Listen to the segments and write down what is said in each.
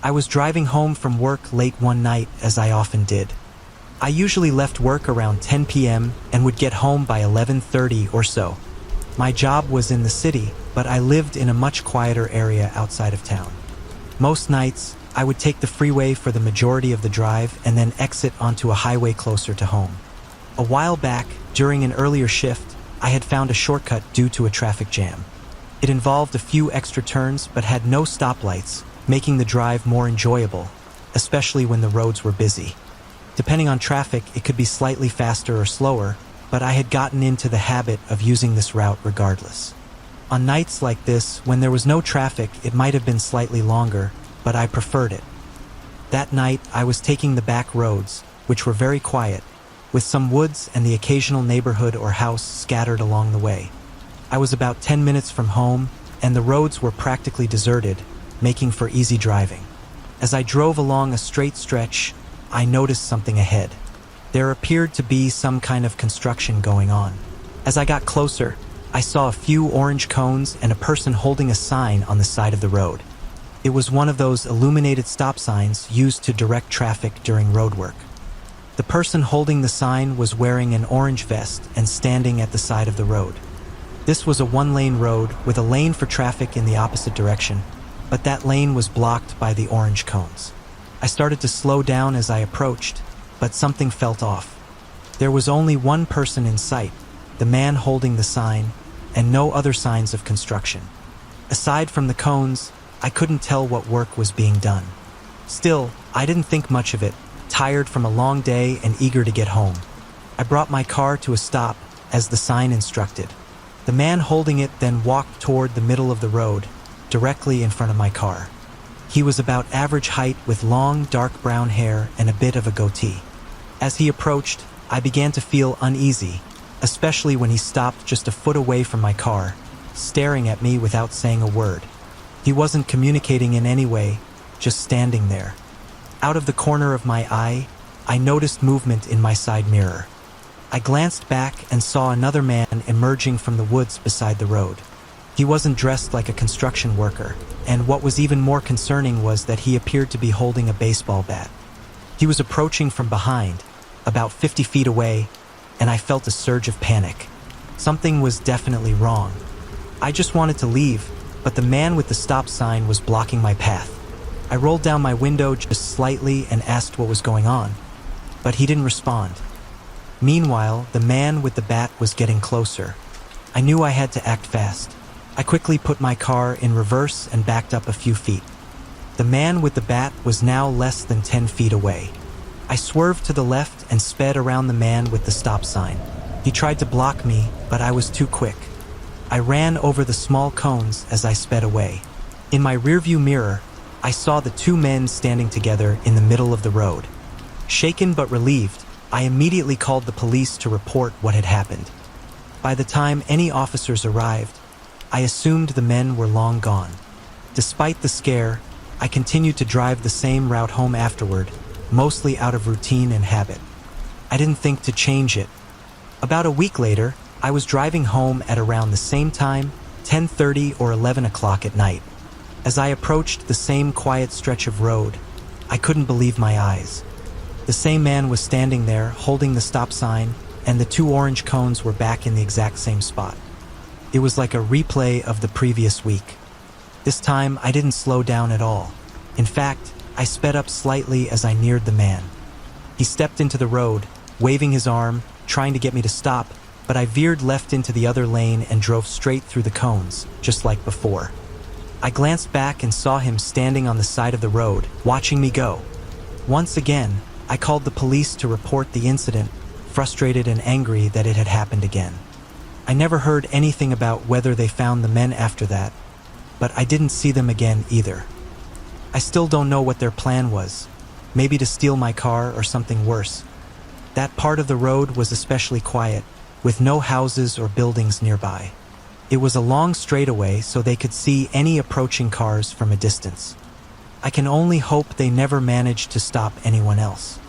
I was driving home from work late one night, as I often did. I usually left work around 10 p.m. and would get home by 11:30 or so. My job was in the city, but I lived in a much quieter area outside of town. Most nights, I would take the freeway for the majority of the drive and then exit onto a highway closer to home. A while back, during an earlier shift, I had found a shortcut due to a traffic jam. It involved a few extra turns but had no stoplights, making the drive more enjoyable, especially when the roads were busy. Depending on traffic, it could be slightly faster or slower, but I had gotten into the habit of using this route regardless. On nights like this, when there was no traffic, it might have been slightly longer, but I preferred it. That night, I was taking the back roads, which were very quiet, with some woods and the occasional neighborhood or house scattered along the way. I was about 10 minutes from home, and the roads were practically deserted, making for easy driving. As I drove along a straight stretch, I noticed something ahead. There appeared to be some kind of construction going on. As I got closer, I saw a few orange cones and a person holding a sign on the side of the road. It was one of those illuminated stop signs used to direct traffic during road work. The person holding the sign was wearing an orange vest and standing at the side of the road. This was a one-lane road with a lane for traffic in the opposite direction, but that lane was blocked by the orange cones. I started to slow down as I approached, but something felt off. There was only one person in sight, the man holding the sign, and no other signs of construction. Aside from the cones, I couldn't tell what work was being done. Still, I didn't think much of it, tired from a long day and eager to get home. I brought my car to a stop, as the sign instructed. The man holding it then walked toward the middle of the road, directly in front of my car. He was about average height with long, dark brown hair and a bit of a goatee. As he approached, I began to feel uneasy, especially when he stopped just a foot away from my car, staring at me without saying a word. He wasn't communicating in any way, just standing there. Out of the corner of my eye, I noticed movement in my side mirror. I glanced back and saw another man emerging from the woods beside the road. He wasn't dressed like a construction worker, and what was even more concerning was that he appeared to be holding a baseball bat. He was approaching from behind, about 50 feet away, and I felt a surge of panic. Something was definitely wrong. I just wanted to leave, but the man with the stop sign was blocking my path. I rolled down my window just slightly and asked what was going on, but he didn't respond. Meanwhile, the man with the bat was getting closer. I knew I had to act fast. I quickly put my car in reverse and backed up a few feet. The man with the bat was now less than 10 feet away. I swerved to the left and sped around the man with the stop sign. He tried to block me, but I was too quick. I ran over the small cones as I sped away. In my rearview mirror, I saw the two men standing together in the middle of the road. Shaken but relieved, I immediately called the police to report what had happened. By the time any officers arrived, I assumed the men were long gone. Despite the scare, I continued to drive the same route home afterward, mostly out of routine and habit. I didn't think to change it. About a week later, I was driving home at around the same time, 10:30 or 11 o'clock at night. As I approached the same quiet stretch of road, I couldn't believe my eyes. The same man was standing there, holding the stop sign, and the two orange cones were back in the exact same spot. It was like a replay of the previous week. This time, I didn't slow down at all. In fact, I sped up slightly as I neared the man. He stepped into the road, waving his arm, trying to get me to stop, but I veered left into the other lane and drove straight through the cones, just like before. I glanced back and saw him standing on the side of the road, watching me go. Once again, I called the police to report the incident, frustrated and angry that it had happened again. I never heard anything about whether they found the men after that, but I didn't see them again either. I still don't know what their plan was, maybe to steal my car or something worse. That part of the road was especially quiet, with no houses or buildings nearby. It was a long straightaway so they could see any approaching cars from a distance. I can only hope they never managed to stop anyone else.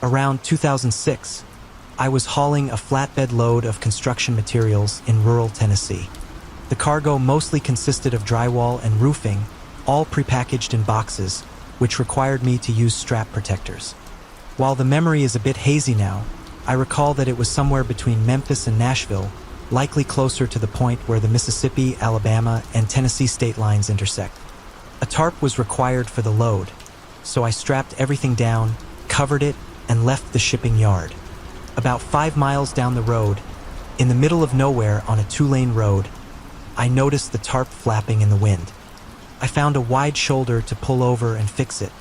Around 2006, I was hauling a flatbed load of construction materials in rural Tennessee. The cargo mostly consisted of drywall and roofing, all prepackaged in boxes, which required me to use strap protectors. While the memory is a bit hazy now, I recall that it was somewhere between Memphis and Nashville, likely closer to the point where the Mississippi, Alabama, and Tennessee state lines intersect. A tarp was required for the load, so I strapped everything down, covered it, and left the shipping yard. About 5 miles down the road, in the middle of nowhere on a 2-lane road, I noticed the tarp flapping in the wind. I found a wide shoulder to pull over and fix it.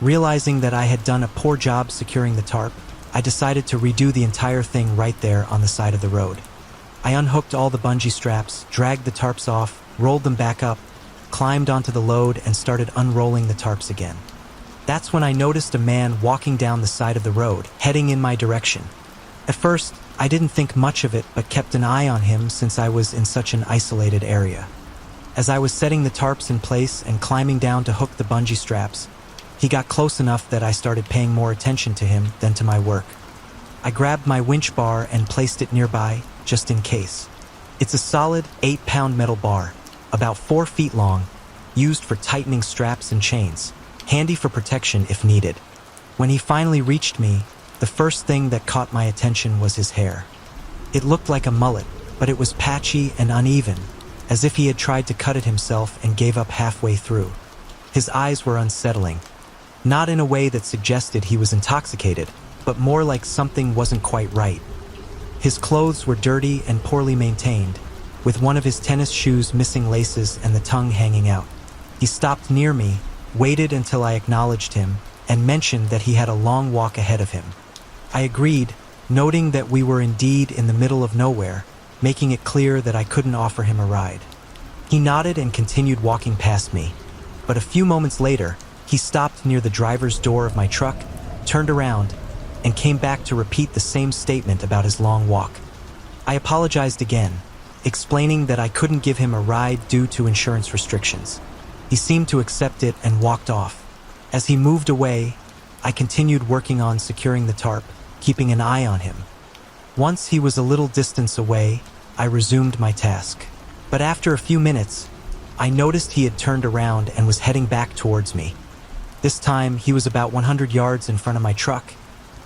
Realizing that I had done a poor job securing the tarp, I decided to redo the entire thing right there on the side of the road. I unhooked all the bungee straps, dragged the tarps off, rolled them back up, climbed onto the load, and started unrolling the tarps again. That's when I noticed a man walking down the side of the road, heading in my direction. At first, I didn't think much of it, but kept an eye on him since I was in such an isolated area. As I was setting the tarps in place and climbing down to hook the bungee straps, he got close enough that I started paying more attention to him than to my work. I grabbed my winch bar and placed it nearby, just in case. It's a solid 8-pound metal bar, about 4 feet long, used for tightening straps and chains, handy for protection if needed. When he finally reached me, the first thing that caught my attention was his hair. It looked like a mullet, but it was patchy and uneven, as if he had tried to cut it himself and gave up halfway through. His eyes were unsettling, not in a way that suggested he was intoxicated, but more like something wasn't quite right. His clothes were dirty and poorly maintained, with one of his tennis shoes missing laces and the tongue hanging out. He stopped near me, waited until I acknowledged him, and mentioned that he had a long walk ahead of him. I agreed, noting that we were indeed in the middle of nowhere, making it clear that I couldn't offer him a ride. He nodded and continued walking past me, but a few moments later, he stopped near the driver's door of my truck, turned around, and came back to repeat the same statement about his long walk. I apologized again, explaining that I couldn't give him a ride due to insurance restrictions. He seemed to accept it and walked off. As he moved away, I continued working on securing the tarp, keeping an eye on him. Once he was a little distance away, I resumed my task. But after a few minutes, I noticed he had turned around and was heading back towards me. This time, he was about 100 yards in front of my truck,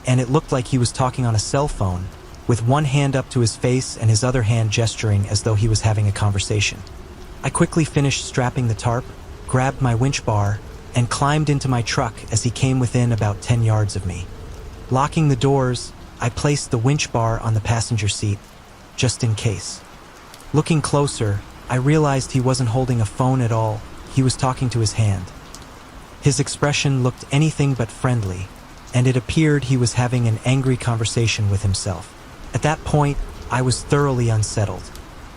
and it looked like he was talking on a cell phone, with one hand up to his face and his other hand gesturing as though he was having a conversation. I quickly finished strapping the tarp, grabbed my winch bar, and climbed into my truck as he came within about 10 yards of me. Locking the doors, I placed the winch bar on the passenger seat, just in case. Looking closer, I realized he wasn't holding a phone at all, he was talking to his hand. His expression looked anything but friendly, and it appeared he was having an angry conversation with himself. At that point, I was thoroughly unsettled.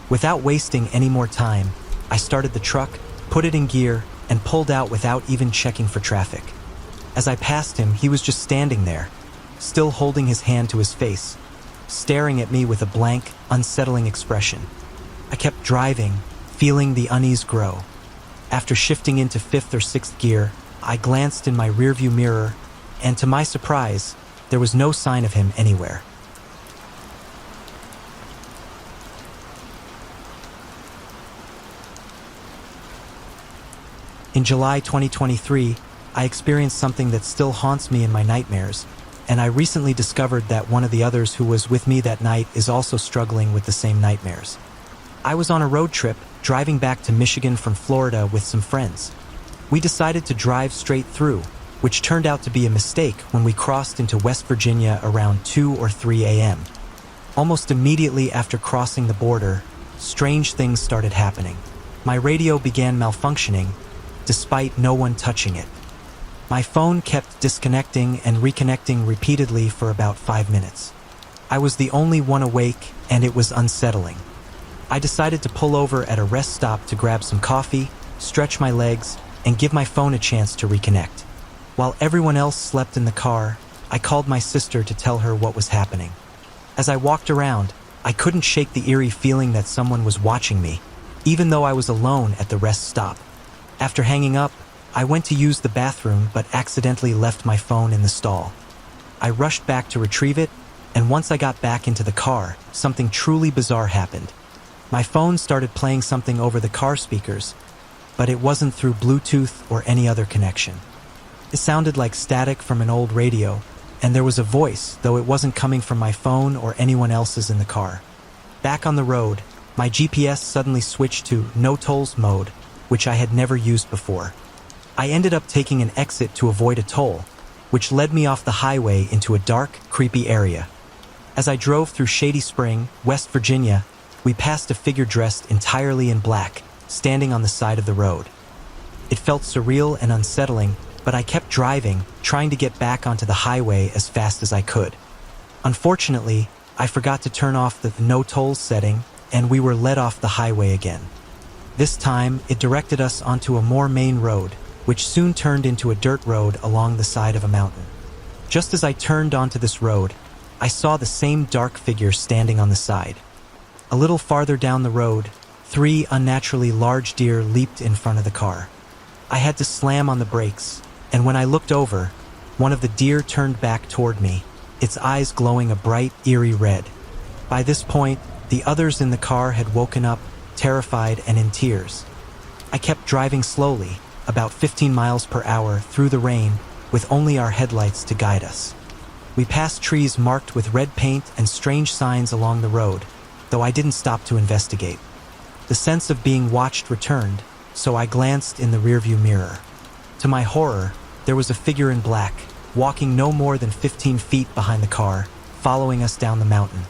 Without wasting any more time, I started the truck, put it in gear, and pulled out without even checking for traffic. As I passed him, he was just standing there, still holding his hand to his face, staring at me with a blank, unsettling expression. I kept driving, feeling the unease grow. After shifting into 5th or 6th gear, I glanced in my rearview mirror, and to my surprise, there was no sign of him anywhere. In July 2023, I experienced something that still haunts me in my nightmares, and I recently discovered that one of the others who was with me that night is also struggling with the same nightmares. I was on a road trip, driving back to Michigan from Florida with some friends. We decided to drive straight through, which turned out to be a mistake when we crossed into West Virginia around 2 or 3 a.m. Almost immediately after crossing the border, strange things started happening. My radio began malfunctioning, despite no one touching it. My phone kept disconnecting and reconnecting repeatedly for about 5 minutes. I was the only one awake, and it was unsettling. I decided to pull over at a rest stop to grab some coffee, stretch my legs, and give my phone a chance to reconnect. While everyone else slept in the car, I called my sister to tell her what was happening. As I walked around, I couldn't shake the eerie feeling that someone was watching me, even though I was alone at the rest stop. After hanging up, I went to use the bathroom but accidentally left my phone in the stall. I rushed back to retrieve it, and once I got back into the car, something truly bizarre happened. My phone started playing something over the car speakers, but it wasn't through Bluetooth or any other connection. It sounded like static from an old radio, and there was a voice, though it wasn't coming from my phone or anyone else's in the car. Back on the road, my GPS suddenly switched to no tolls mode, which I had never used before. I ended up taking an exit to avoid a toll, which led me off the highway into a dark, creepy area. As I drove through Shady Spring, West Virginia, we passed a figure dressed entirely in black, standing on the side of the road. It felt surreal and unsettling, but I kept driving, trying to get back onto the highway as fast as I could. Unfortunately, I forgot to turn off the no tolls setting, and we were led off the highway again. This time, it directed us onto a more main road, which soon turned into a dirt road along the side of a mountain. Just as I turned onto this road, I saw the same dark figure standing on the side. A little farther down the road, 3 unnaturally large deer leaped in front of the car. I had to slam on the brakes, and when I looked over, one of the deer turned back toward me, its eyes glowing a bright, eerie red. By this point, the others in the car had woken up, terrified and in tears. I kept driving slowly, about 15 miles per hour through the rain, with only our headlights to guide us. We passed trees marked with red paint and strange signs along the road, though I didn't stop to investigate. The sense of being watched returned, so I glanced in the rearview mirror. To my horror, there was a figure in black, walking no more than 15 feet behind the car, following us down the mountain.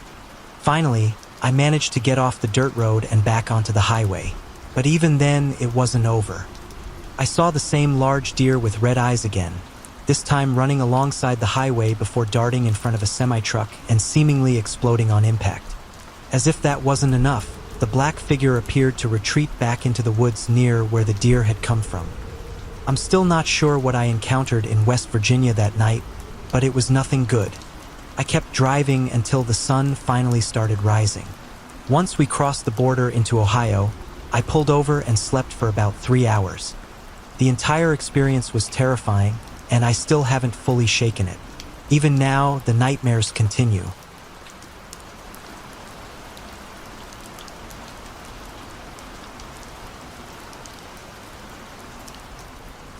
Finally, I managed to get off the dirt road and back onto the highway, but even then it wasn't over. I saw the same large deer with red eyes again, this time running alongside the highway before darting in front of a semi-truck and seemingly exploding on impact. As if that wasn't enough, the black figure appeared to retreat back into the woods near where the deer had come from. I'm still not sure what I encountered in West Virginia that night, but it was nothing good. I kept driving until the sun finally started rising. Once we crossed the border into Ohio, I pulled over and slept for about 3 hours. The entire experience was terrifying, and I still haven't fully shaken it. Even now, the nightmares continue.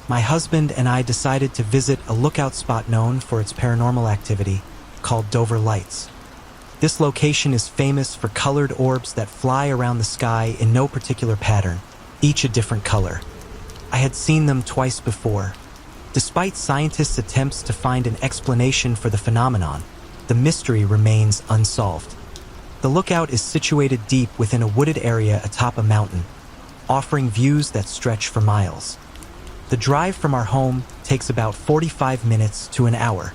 My husband and I decided to visit a lookout spot known for its paranormal activity, called Dover Lights. This location is famous for colored orbs that fly around the sky in no particular pattern, each a different color. I had seen them twice before. Despite scientists' attempts to find an explanation for the phenomenon, the mystery remains unsolved. The lookout is situated deep within a wooded area atop a mountain, offering views that stretch for miles. The drive from our home takes about 45 minutes to an hour.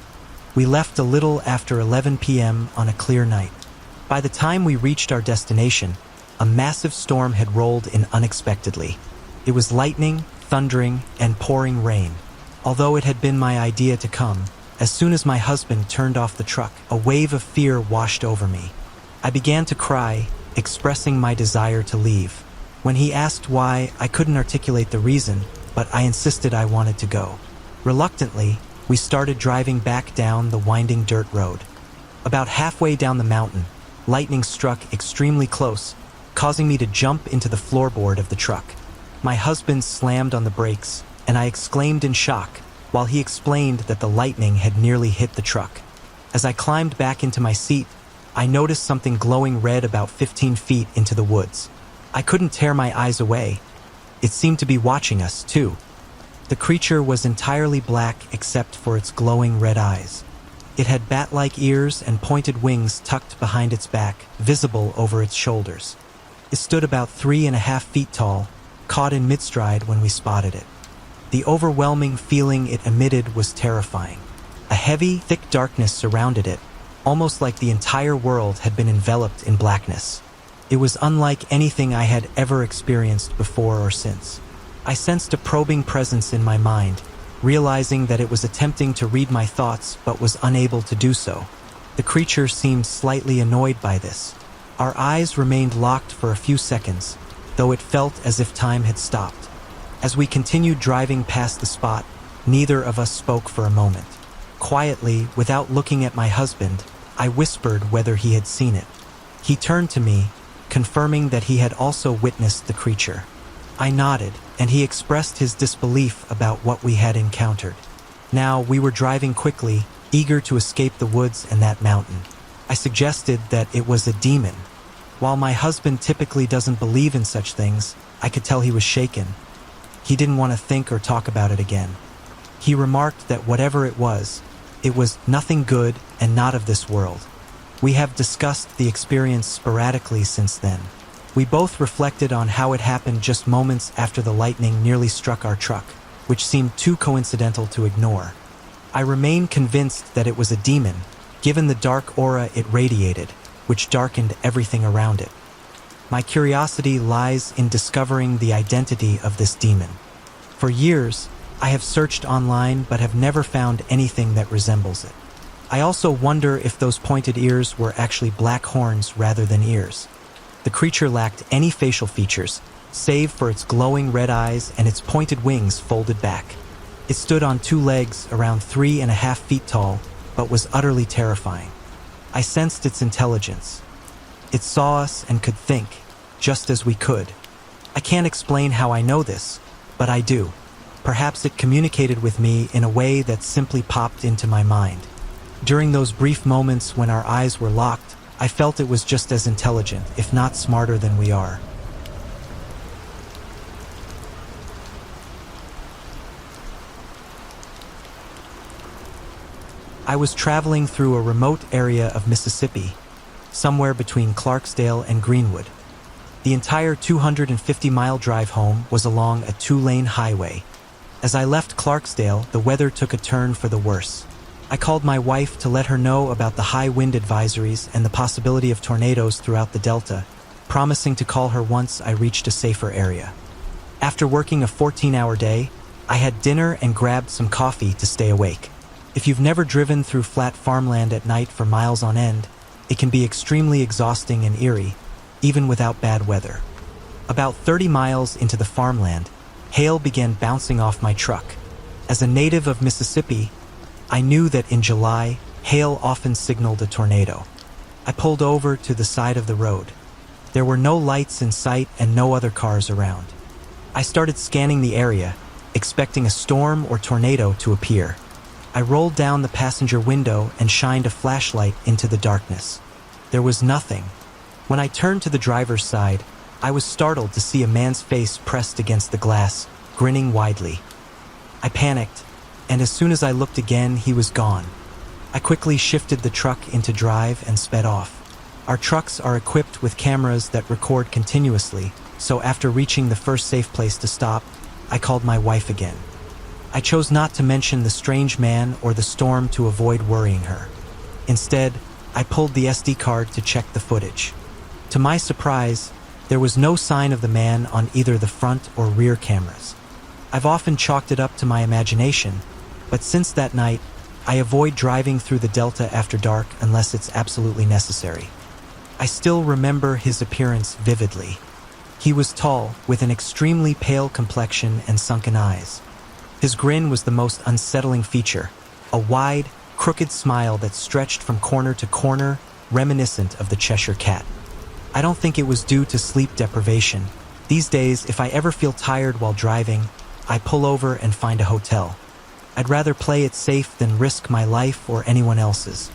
We left a little after 11 p.m. on a clear night. By the time we reached our destination, a massive storm had rolled in unexpectedly. It was lightning, thundering, and pouring rain. Although it had been my idea to come, as soon as my husband turned off the truck, a wave of fear washed over me. I began to cry, expressing my desire to leave. When he asked why, I couldn't articulate the reason, but I insisted I wanted to go. Reluctantly, we started driving back down the winding dirt road. About halfway down the mountain, lightning struck extremely close, causing me to jump into the floorboard of the truck. My husband slammed on the brakes, and I exclaimed in shock, while he explained that the lightning had nearly hit the truck. As I climbed back into my seat, I noticed something glowing red about 15 feet into the woods. I couldn't tear my eyes away. It seemed to be watching us, too. The creature was entirely black except for its glowing red eyes. It had bat-like ears and pointed wings tucked behind its back, visible over its shoulders. It stood about 3.5 feet tall, caught in mid-stride when we spotted it. The overwhelming feeling it emitted was terrifying. A heavy, thick darkness surrounded it, almost like the entire world had been enveloped in blackness. It was unlike anything I had ever experienced before or since. I sensed a probing presence in my mind, realizing that it was attempting to read my thoughts but was unable to do so. The creature seemed slightly annoyed by this. Our eyes remained locked for a few seconds, though it felt as if time had stopped. As we continued driving past the spot, neither of us spoke for a moment. Quietly, without looking at my husband, I whispered whether he had seen it. He turned to me, confirming that he had also witnessed the creature. I nodded, and he expressed his disbelief about what we had encountered. Now we were driving quickly, eager to escape the woods and that mountain. I suggested that it was a demon. While my husband typically doesn't believe in such things, I could tell he was shaken. He didn't want to think or talk about it again. He remarked that whatever it was nothing good and not of this world. We have discussed the experience sporadically since then. We both reflected on how it happened just moments after the lightning nearly struck our truck, which seemed too coincidental to ignore. I remain convinced that it was a demon, given the dark aura it radiated, which darkened everything around it. My curiosity lies in discovering the identity of this demon. For years, I have searched online but have never found anything that resembles it. I also wonder if those pointed ears were actually black horns rather than ears. The creature lacked any facial features, save for its glowing red eyes and its pointed wings folded back. It stood on two legs around 3.5 feet tall, but was utterly terrifying. I sensed its intelligence. It saw us and could think, just as we could. I can't explain how I know this, but I do. Perhaps it communicated with me in a way that simply popped into my mind. During those brief moments when our eyes were locked, I felt it was just as intelligent, if not smarter than we are. I was traveling through a remote area of Mississippi, somewhere between Clarksdale and Greenwood. The entire 250-mile drive home was along a 2-lane highway. As I left Clarksdale, the weather took a turn for the worse. I called my wife to let her know about the high wind advisories and the possibility of tornadoes throughout the Delta, promising to call her once I reached a safer area. After working a 14-hour day, I had dinner and grabbed some coffee to stay awake. If you've never driven through flat farmland at night for miles on end, it can be extremely exhausting and eerie, even without bad weather. About 30 miles into the farmland, hail began bouncing off my truck. As a native of Mississippi, I knew that in July, hail often signaled a tornado. I pulled over to the side of the road. There were no lights in sight and no other cars around. I started scanning the area, expecting a storm or tornado to appear. I rolled down the passenger window and shined a flashlight into the darkness. There was nothing. When I turned to the driver's side, I was startled to see a man's face pressed against the glass, grinning widely. I panicked, and as soon as I looked again, he was gone. I quickly shifted the truck into drive and sped off. Our trucks are equipped with cameras that record continuously, so after reaching the first safe place to stop, I called my wife again. I chose not to mention the strange man or the storm to avoid worrying her. Instead, I pulled the SD card to check the footage. To my surprise, there was no sign of the man on either the front or rear cameras. I've often chalked it up to my imagination, but since that night, I avoid driving through the Delta after dark unless it's absolutely necessary. I still remember his appearance vividly. He was tall, with an extremely pale complexion and sunken eyes. His grin was the most unsettling feature, a wide, crooked smile that stretched from corner to corner, reminiscent of the Cheshire Cat. I don't think it was due to sleep deprivation. These days, if I ever feel tired while driving, I pull over and find a hotel. I'd rather play it safe than risk my life or anyone else's.